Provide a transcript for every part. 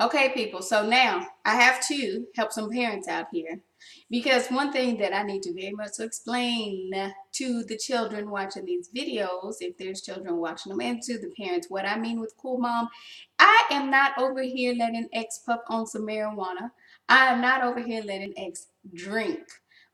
Okay, people, so now I have to help some parents out here because one thing that I need to very much explain to the children watching these videos, if there's children watching them, and to the parents, what I mean with cool mom, I am not over here letting X puff on some marijuana. I am not over here letting X drink.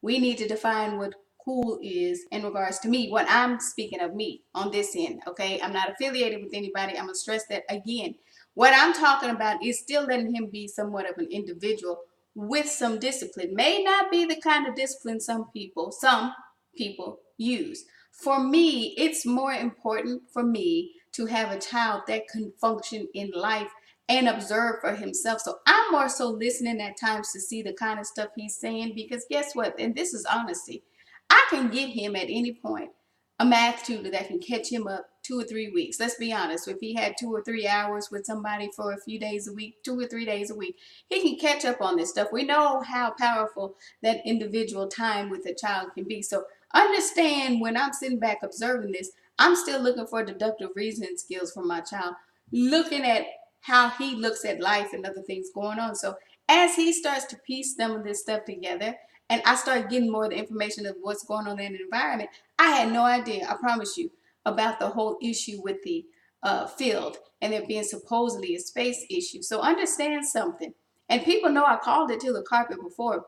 We need to define what cool is in regards to me, what I'm speaking of me on this end, okay? I'm not affiliated with anybody. I'm going to stress that again. What I'm talking about is still letting him be somewhat of an individual with some discipline. May not be the kind of discipline some people use. For me, it's more important for me to have a child that can function in life and observe for himself. So I'm more so listening at times to see the kind of stuff he's saying because guess what? And this is honesty. I can get him at any point a math tutor that can catch him up 2 or 3 weeks. Let's be honest. If he had 2 or 3 hours with somebody for a few days a week, 2 or 3 days a week, he can catch up on this stuff. We know how powerful that individual time with a child can be. So understand when I'm sitting back observing this, I'm still looking for deductive reasoning skills from my child, looking at how he looks at life and other things going on. So as he starts to piece some of this stuff together, and I start getting more of the information of what's going on in the environment, I had no idea, I promise you, about the whole issue with the field and there being supposedly a space issue. So understand something. And people know I called it to the carpet before.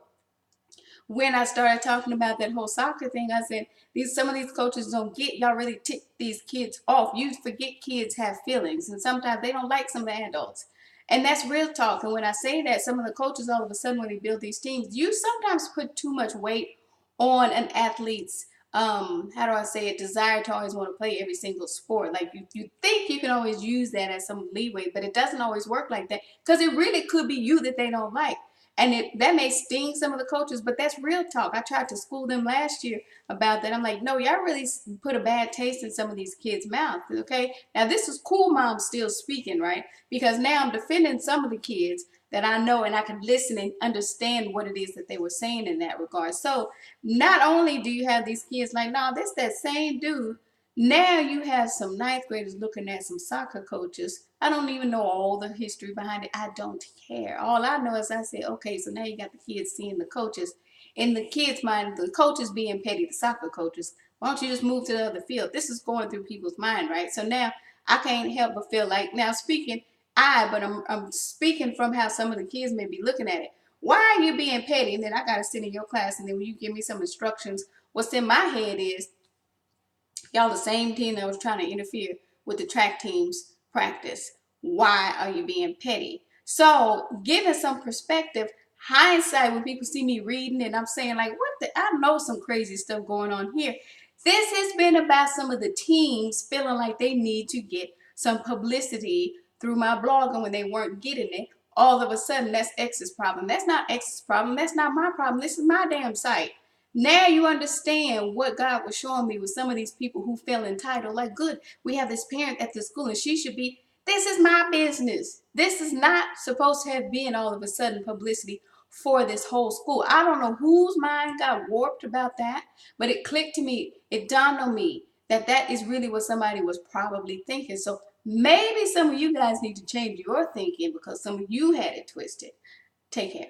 When I started talking about that whole soccer thing, I said, some of these coaches don't get, y'all really tick these kids off. You forget kids have feelings, and sometimes they don't like some of the adults. And that's real talk. And when I say that, some of the coaches all of a sudden, when they build these teams, you sometimes put too much weight on an athlete's how do I say it, desire to always want to play every single sport. Like you think you can always use that as some leeway, but it doesn't always work like that because it really could be you that they don't like. And that may sting some of the coaches, but that's real talk. I tried to school them last year about that. I'm like, no, y'all really put a bad taste in some of these kids' mouths, okay? Now, this is cool mom still speaking, right? Because now I'm defending some of the kids that I know and I can listen and understand what it is that they were saying in that regard. So not only do you have these kids like, no, this that same dude. Now you have some ninth graders looking at some soccer coaches. I don't even know all the history behind it. I don't care. All I know is I say, okay, so now you got the kids seeing the coaches. In the kids' mind, the coaches being petty, the soccer coaches. Why don't you just move to the other field? This is going through people's mind, right? So now I can't help but feel like, now speaking, but I'm speaking from how some of the kids may be looking at it. Why are you being petty? And then I got to sit in your class, and then when you give me some instructions, what's in my head is, y'all the same team that was trying to interfere with the track team's practice. Why are you being petty? So, giving some perspective, hindsight, when people see me reading and I'm saying like, what the, I know some crazy stuff going on here. This has been about some of the teams feeling like they need to get some publicity through my blog, and when they weren't getting it, all of a sudden that's X's problem. That's not X's problem. That's not my problem. This is my damn site. Now you understand what God was showing me with some of these people who feel entitled. Like, good, we have this parent at the school and she should be, this is my business. This is not supposed to have been all of a sudden publicity for this whole school. I don't know whose mind got warped about that, but it clicked to me, it dawned on me that that is really what somebody was probably thinking. So maybe some of you guys need to change your thinking because some of you had it twisted. Take care.